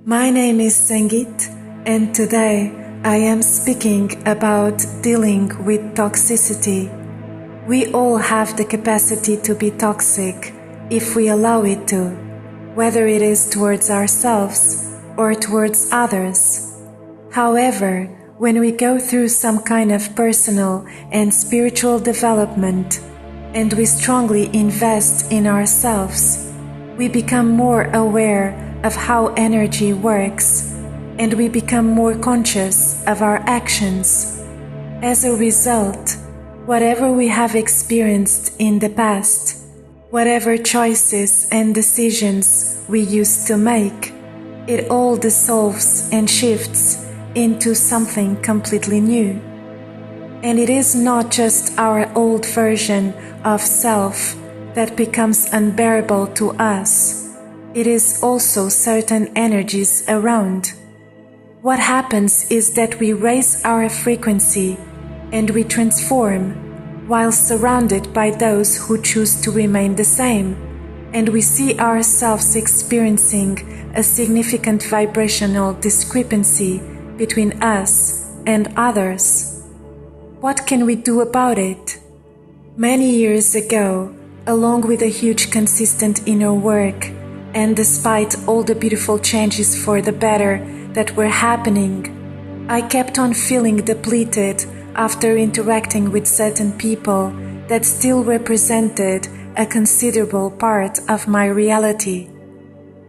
My name is Sangeet, and today I am speaking about dealing with toxicity. We all have the capacity to be toxic if we allow it to, whether it is towards ourselves or towards others. However, when we go through some kind of personal and spiritual development, and we strongly invest in ourselves, we become more aware of how energy works, and we become more conscious of our actions. As a result, whatever we have experienced in the past, whatever choices and decisions we used to make, it all dissolves and shifts into something completely new. And it is not just our old version of self that becomes unbearable to us. It is also certain energies around. What happens is that we raise our frequency and we transform while surrounded by those who choose to remain the same, and we see ourselves experiencing a significant vibrational discrepancy between us and others. What can we do about it? Many years ago, along with a huge consistent inner work, and despite all the beautiful changes for the better that were happening, I kept on feeling depleted after interacting with certain people that still represented a considerable part of my reality.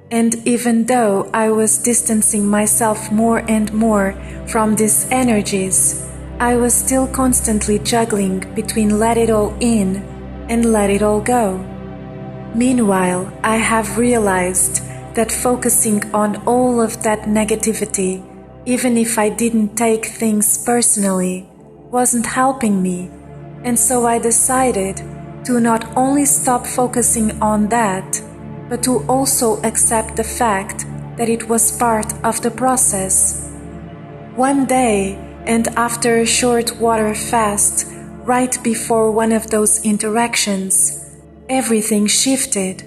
And even though I was distancing myself more and more from these energies, I was still constantly juggling between let it all in and let it all go. Meanwhile, I have realized that focusing on all of that negativity, even if I didn't take things personally, wasn't helping me, and so I decided to not only stop focusing on that, but to also accept the fact that it was part of the process. One day, and after a short water fast, right before one of those interactions, everything shifted.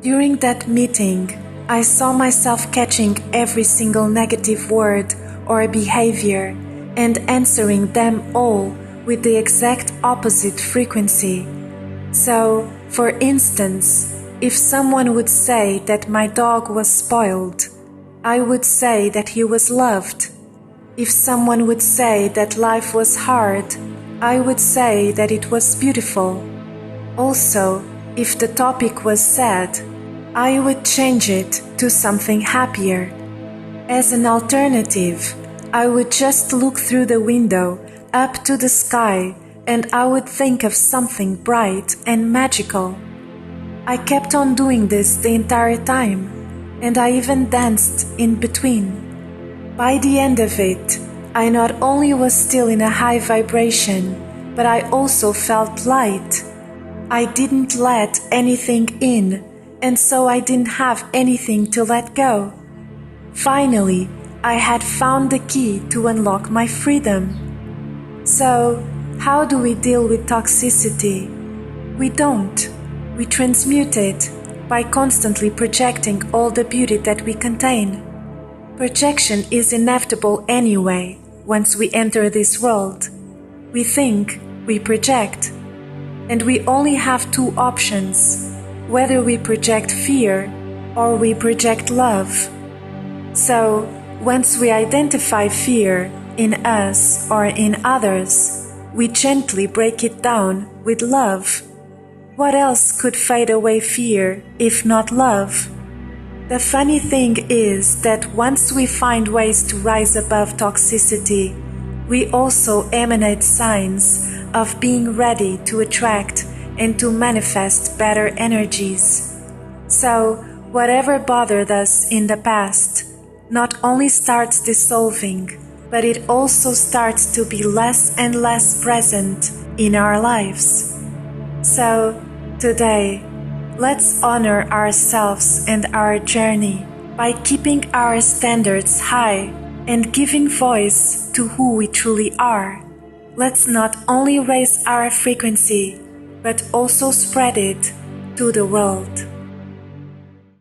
During that meeting, I saw myself catching every single negative word or behavior and answering them all with the exact opposite frequency. So, for instance, if someone would say that my dog was spoiled, I would say that he was loved. If someone would say that life was hard, I would say that it was beautiful. Also, if the topic was sad, I would change it to something happier. As an alternative, I would just look through the window up to the sky and I would think of something bright and magical. I kept on doing this the entire time, and I even danced in between. By the end of it, I not only was still in a high vibration, but I also felt light. I didn't let anything in, and so I didn't have anything to let go. Finally, I had found the key to unlock my freedom. So, how do we deal with toxicity? We don't. We transmute it by constantly projecting all the beauty that we contain. Projection is inevitable anyway once we enter this world. We think, we project. And we only have two options, whether we project fear or we project love. So, once we identify fear in us or in others, we gently break it down with love. What else could fade away fear if not love? The funny thing is that once we find ways to rise above toxicity, we also emanate signs of being ready to attract and to manifest better energies. So, whatever bothered us in the past not only starts dissolving, but it also starts to be less and less present in our lives. So, today, let's honor ourselves and our journey by keeping our standards high and giving voice to who we truly are. Let's not only raise our frequency, but also spread it to the world.